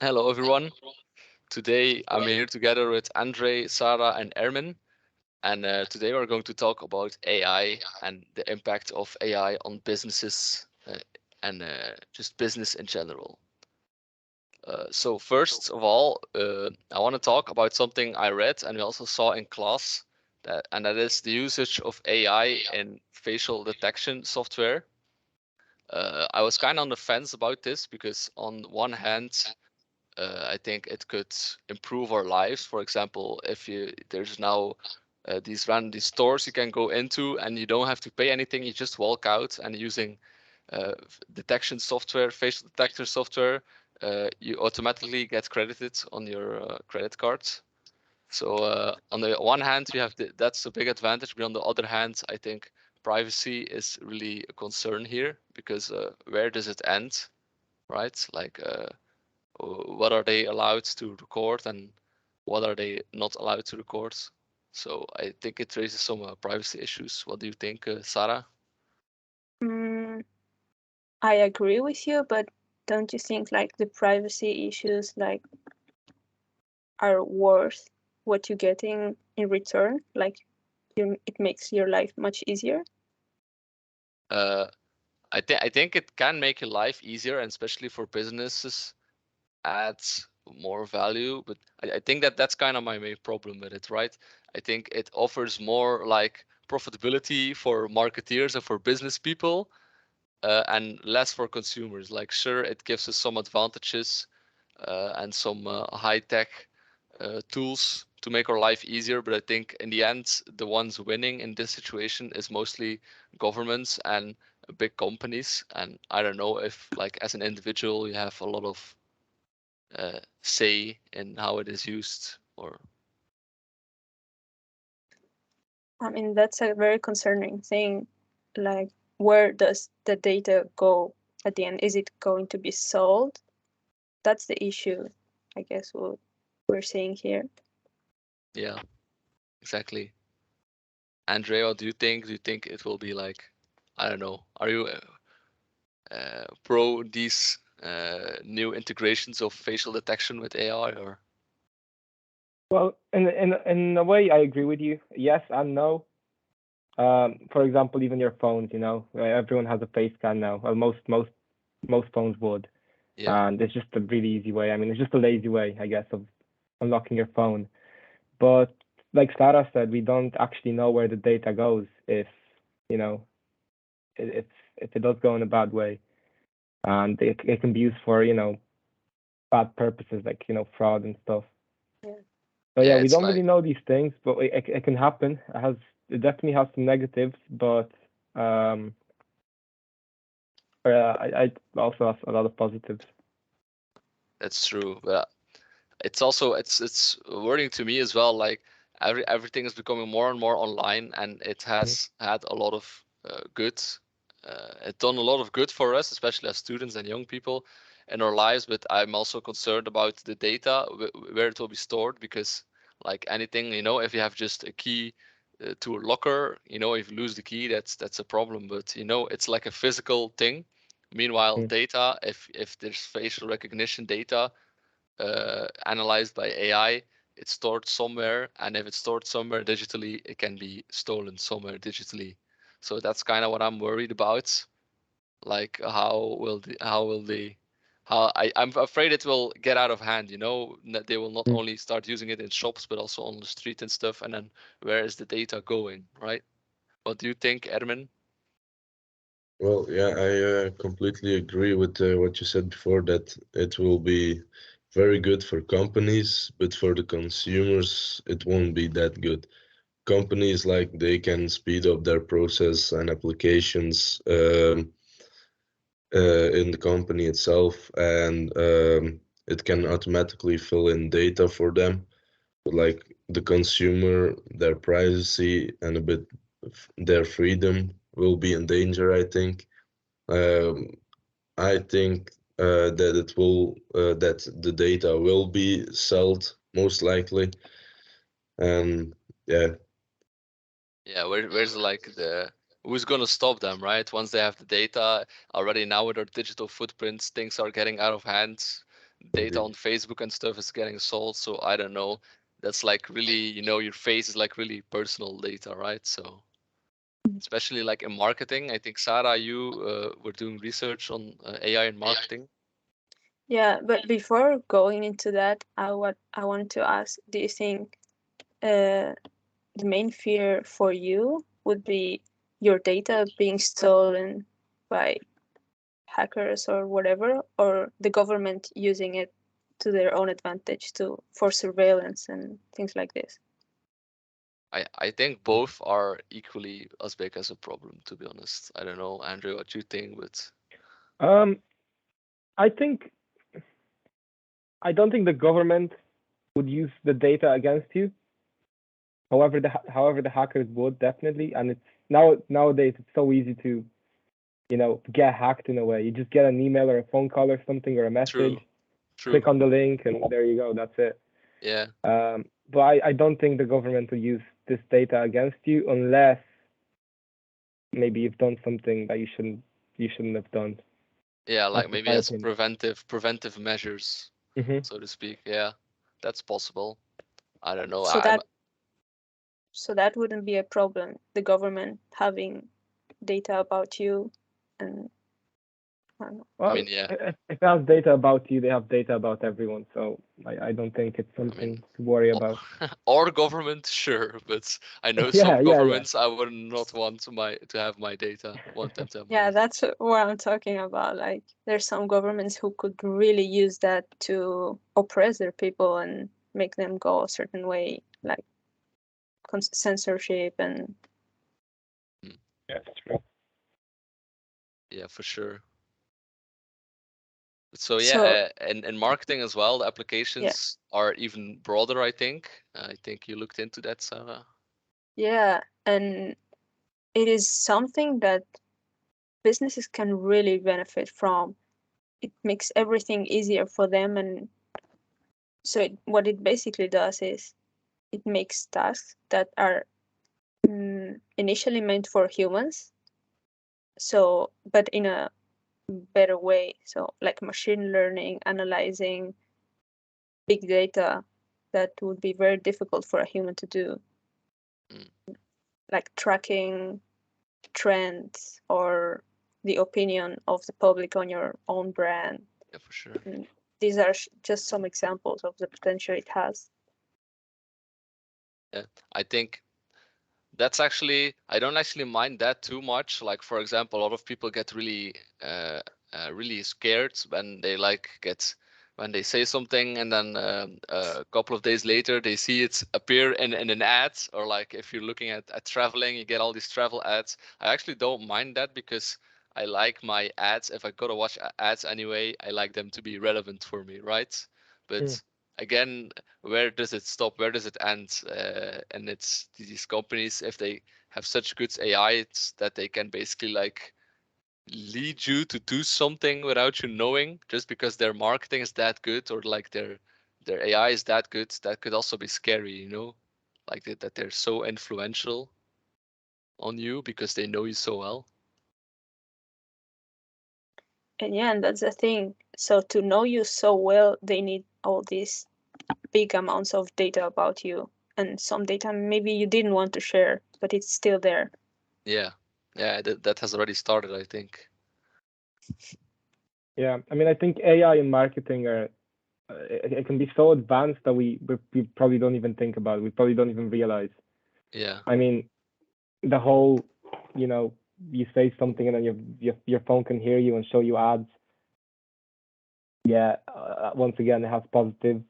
Hello, everyone. Today I'm here together with Andrei, Sara, and Ermin. And today we're going to talk about AI and the impact of AI on businesses and just business in general. So, first of all, I want to talk about something I read and we also saw in class, and that is the usage of AI in facial detection software. I was kind of on the fence about this because, on one hand, I think it could improve our lives. For example, if there's now these stores you can go into and you don't have to pay anything, you just walk out and using detection software, facial detector software, you automatically get credited on your credit cards. So on the one hand, we have that's a big advantage, but on the other hand, I think privacy is really a concern here because where does it end, right? Like what are they allowed to record and what are they not allowed to record. So I think it raises some privacy issues. What do you think, Sarah? Mm, I agree with you, but don't you think like the privacy issues are worth what you're getting in return? It makes your life much easier. Uh, I think it can make your life easier, and especially for businesses, adds more value. But I think that's kind of my main problem with it, right? I think it offers more like profitability for marketeers and for business people, and less for consumers. Like, sure, it gives us some advantages and some high tech tools to make our life easier. But I think in the end, the ones winning in this situation is mostly governments and big companies. And I don't know if, like, as an individual, you have a lot of say in how it is used. Or I mean, that's a very concerning thing. Like, where does the data go at the end? Is it going to be sold? That's the issue, I guess, what we're seeing here. yeah, exactly. Andrea, what do you think? Do you think it will be like, I don't know? Are you pro these new integrations of facial detection with AI, or Well, in a way, I agree with you. Yes and no. For example, even your phones, everyone has a face scan now. Well, most phones would, yeah, and it's just a really easy way. I mean, it's just a lazy way, I guess, of unlocking your phone. But like Sara said, we don't actually know where the data goes if you know if it does go in a bad way, and it can be used for bad purposes like fraud and stuff. Yeah. So yeah, yeah, we it's don't like really know these things, but it can happen. It definitely has some negatives, but um, I also have a lot of positives. that's true, but it's also it's worrying to me as well. Like everything is becoming more and more online, and it Mhm. has had a lot of good. It done a lot of good for us, especially as students and young people in our lives. But I'm also concerned about the data where it will be stored because, like anything, if you have just a key to a locker, if you lose the key, that's a problem. But it's like a physical thing. Meanwhile, Mhm. data, if there's facial recognition data analyzed by AI, it's stored somewhere, and if it's stored somewhere digitally, it can be stolen somewhere digitally. So that's kind of what I'm worried about. Like, I'm afraid it will get out of hand. That they will not Mhm. only start using it in shops, but also on the street and stuff. And then where is the data going, right? What do you think, Ermin? Well, yeah, I completely agree with what you said before that it will be very good for companies, but for the consumers, it won't be that good. Companies like they can speed up their process and applications in the company itself, and it can automatically fill in data for them. But like the consumer, their privacy and a bit their freedom will be in danger, I think. Um, I think that the data will be sold most likely, and yeah, Yeah, where's like who's gonna stop them, right? Once they have the data already now with our digital footprints, things are getting out of hand. data on Indeed. Facebook and stuff is getting sold. So I don't know. That's like really, your face is like really personal data, right? So especially like in marketing, I think Sara, you were doing research on AI in marketing. Yeah, but before going into that, I wanted to ask, do you think the main fear for you would be your data being stolen by hackers or whatever, or the government using it to their own advantage for surveillance and things like this? I think both are equally as big as a problem, to be honest. I don't know, Andrew, what you think, but Um, I think I don't think the government would use the data against you. However, the hackers would definitely, and it's nowadays it's so easy to get hacked in a way. You just get an email or a phone call or something or a message, true, true. click on the link, and there you go. That's it. Yeah, But I don't think the government will use this data against you unless maybe you've done something that you shouldn't have done. yeah, like That's just maybe my as opinion. preventive measures, Hmm. so to speak. Yeah, that's possible. I don't know. So that wouldn't be a problem, the government having data about you, and I don't know. I Well, mean, yeah. if they have data about you, they have data about everyone. So I don't think it's I mean, something to worry o- about. our government, sure, but I know some Yeah, yeah, yeah. governments I would not want to have my data. Want them to have my Yeah, data. that's what I'm talking about. Like, there's some governments who could really use that to oppress their people and make them go a certain way, like censorship and Mm, Yeah, that's true. yeah, for sure. So so. yeah, and marketing as well, the Yeah, applications are even broader, I think. I think you looked into that, Sarah. yeah, and it is something that businesses can really benefit from. It makes everything easier for them, and so what it basically does is it makes tasks that are initially meant for humans, so but in a better way. So like machine learning, analyzing big data that would be very difficult for a human to do, Mm, like tracking trends or the opinion of the public on your own brand. yeah, for sure. And these are just some examples of the potential it has. Yeah, I think that's actually, I don't actually mind that too much. Like for example, a lot of people get uh, really scared when they like get when they say something and then a couple of days later they see it appear in an ad, or like if you're looking at traveling, you get all these travel ads. I actually don't mind that because I like my ads. If I gotta watch ads anyway, I like them to be relevant for me, right? Mm. But again, where does it stop? Where does it end? And it's these companies, if they have such good AI, it's that they can basically like lead you to do something without you knowing, just because their marketing is that good, or like their AI is that good. That could also be scary, like that they're so influential on you because they know you so well. And yeah, and that's the thing. So to know you so well, they need all these big amounts of data about you. And some data maybe you didn't want to share, but it's still there. Yeah, yeah, that has already started, I think. Yeah, I mean, I think AI in marketing it can be so advanced that we probably don't even think about it. We probably don't even realize. Yeah, I mean, the whole, you know, you say something and then your phone can hear you and show you ads. Yeah, once again, it has positive.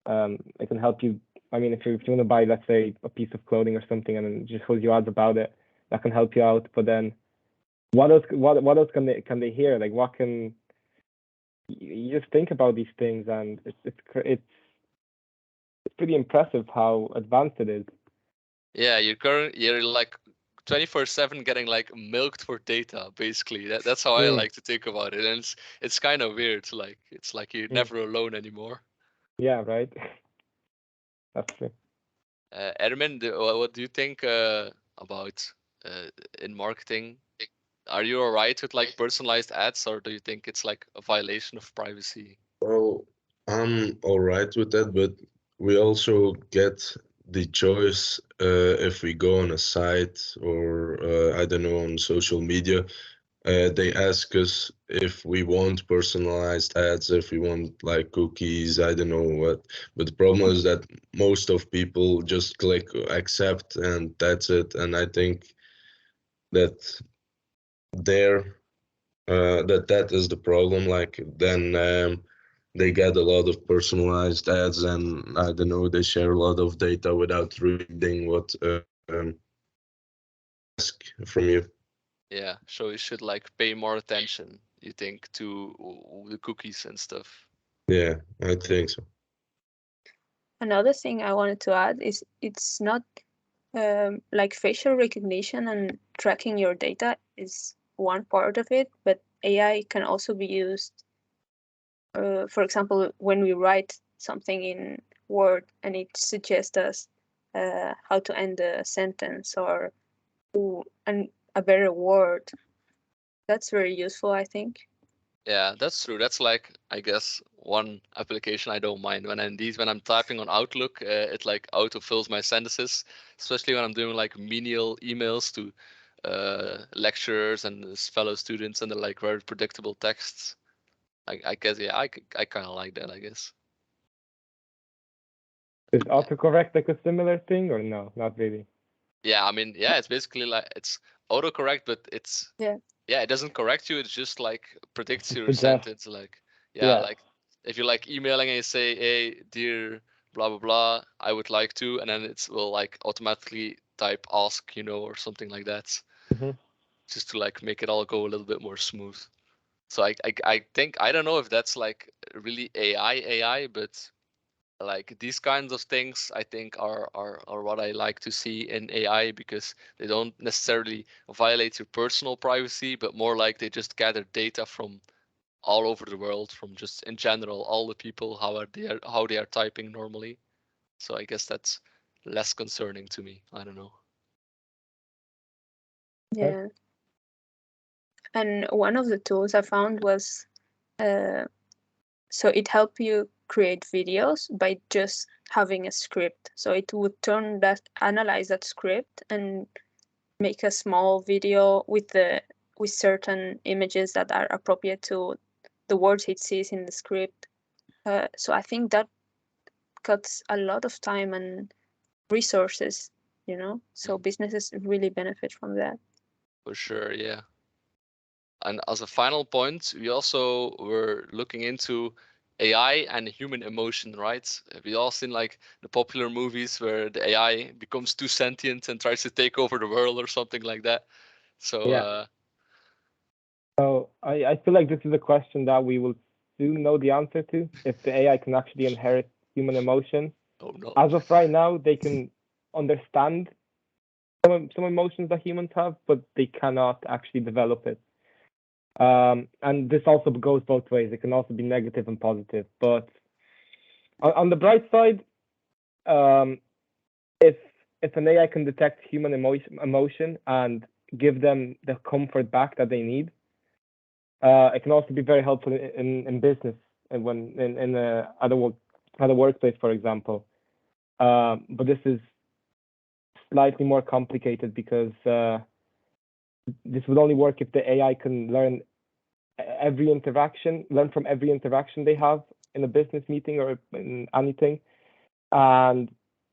It can help you. I mean, if you want to buy, let's say, a piece of clothing or something, and then it just shows you ads about it, that can help you out. But then, what else can they hear? Like, what can you just think about these things, and it's pretty impressive how advanced it is. yeah, you're like 24/7 getting like milked for data, basically. That's how I Mm, like to think about it. And it's kind of weird. Like it's like you're mm. never alone anymore. Yeah, right. That's true. Ermin, what do you think about in marketing? Are you alright with like personalized ads, or do you think it's like a violation of privacy? Well, I'm all right with that, but we also get the choice if we go on a site or I don't know, on social media. They ask us if we want personalized ads, if we want like cookies, I don't know what. But the problem is that most of people just click accept and that's it. And I think that there that is the problem. Like then they get a lot of personalized ads, and I don't know, they share a lot of data without reading what they ask from you. Yeah, so you should like pay more attention, you think, to the cookies and stuff. Yeah, I think so. Another thing I wanted to add is it's not like facial recognition and tracking your data is one part of it, but AI can also be used, for example, when we write something in Word and it suggests us how to end a sentence or a better word. That's very useful, I think. Yeah, that's true. That's like, I guess, one application I don't mind. When I'm typing on Outlook, it like autofills my sentences, especially when I'm doing like menial emails to lecturers and fellow students, and they're like very predictable texts. I guess, yeah, I kind of like that, I guess. Is Yeah. autocorrect like a similar thing or no? Not really. Yeah, I mean, yeah, it's basically like it's autocorrect, but it's Yeah. yeah, it doesn't correct you. It just like predicts your Suggest. sentence. Like yeah, Yeah. like if you're like emailing and you say, "Hey, dear, blah blah blah, I would like to," and then it will like automatically type "ask," or something like that, Hmm. just to like make it all go a little bit more smooth. So I think I don't know if that's like really AI, but like these kinds of things I think are what I like to see in AI, because they don't necessarily violate your personal privacy, but more like they just gather data from all over the world, from just in general all the people, how they are typing normally. So I guess that's less concerning to me. I don't know. Okay. Yeah. And one of the tools I found was uh, so it helped you create videos by just having a script. So it would analyze that script and make a small video with certain images that are appropriate to the words it sees in the script. So I think that cuts a lot of time and resources, so Mm, businesses really benefit from that. for sure, yeah. And as a final point, we also were looking into AI and human emotion, right? We all seen like the popular movies where the AI becomes too sentient and tries to take over the world or something like that. So, Yeah. So I feel like this is a question that we will soon know the answer to, if the AI can actually inherit human emotion. oh no. As of right now, they can understand some emotions that humans have, but they cannot actually develop it. And this also goes both ways. It can also be negative and positive. But on the bright side, um, if if an AI can detect human emotion and give them the comfort back that they need, it can also be very helpful in business and when in other workplace, for example. But this is slightly more complicated because this would only work if the AI can learn from every interaction they have in a business meeting or in anything, and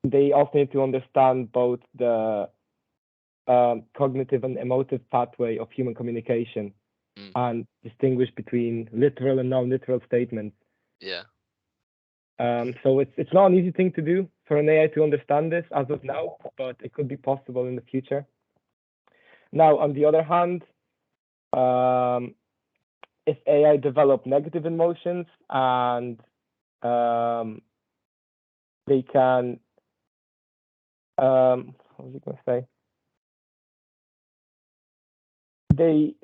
they also need to understand both the cognitive and emotive pathway of human communication Mm, and distinguish between literal and non-literal statements. yeah, So it's not an easy thing to do for an AI to understand this as of now, but it could be possible in the future. Now, on the other hand, um, if AI develop negative emotions and um, they can, what was I going to say? They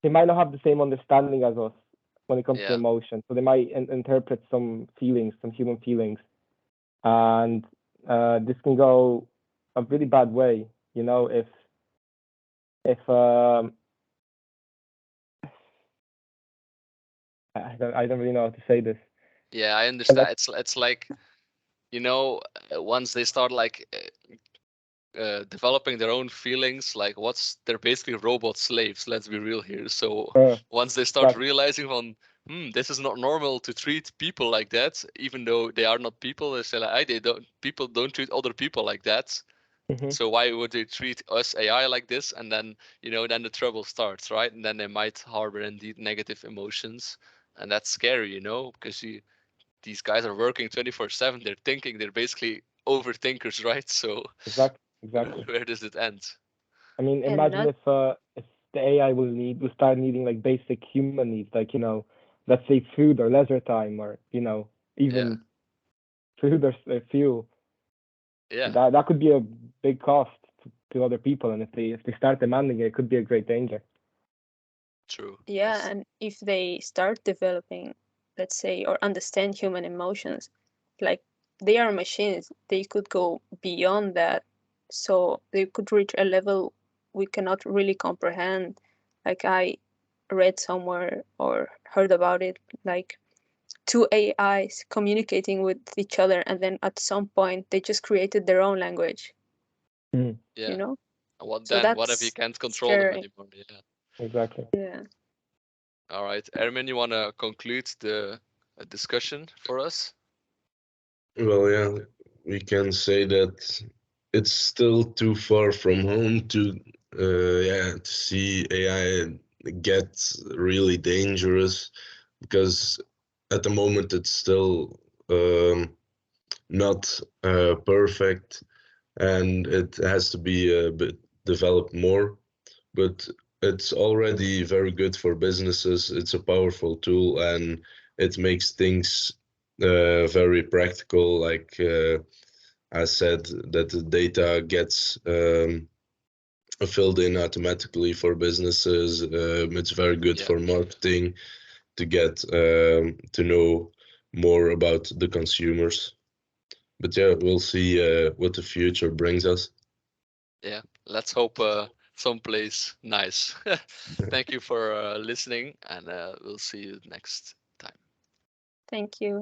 they might not have the same understanding as us when it comes to yeah, emotion, so they might interpret some feelings, some human feelings, and this can go a really bad way. If I don't really know how to say this. Yeah, I And understand. It's like, once they start like developing their own feelings, like they're basically robot slaves, let's be real here. So once they start exactly. realizing this is not normal to treat people like that, even though they are not people, they say like, people don't treat other people like that. Hmm. So why would they treat us AI like this? And then, then the trouble starts, right? And then they might harbor indeed negative emotions. And that's scary, because these guys are working 24/7. They're thinking, they're basically overthinkers, right? So Exactly. where does it end? I mean, And imagine not if the AI will start needing like basic human needs, like let's say food or leisure time, or Yeah, even food or fuel. yeah, That could be a big cost to other people, and if they start demanding it, it could be a great danger. true. yeah, It's and if they start developing, let's say, or understand human emotions, like they are machines, they could go beyond that. So they could reach a level we cannot really comprehend. Like I read somewhere or heard about it, like two AIs communicating with each other, and then at some point they just created their own language, Mm, you yeah. know? And what So then? What if you that's can't control them scary. anymore? Yeah. exactly. Yeah. All right, Ermin, you want to conclude the discussion for us? Well, yeah, we can say that it's still too far from home to see AI get really dangerous, because at the moment it's still not perfect, and it has to be a bit developed more. But it's already very good for businesses. It's a powerful tool, and it makes things very practical. Like I said, that the data gets filled in automatically for businesses. It's very good Yeah, for marketing to get to know more about the consumers. But yeah, we'll see what the future brings us. yeah. Let's hope someplace nice. Thank you for listening, and we'll see you next time. Thank you.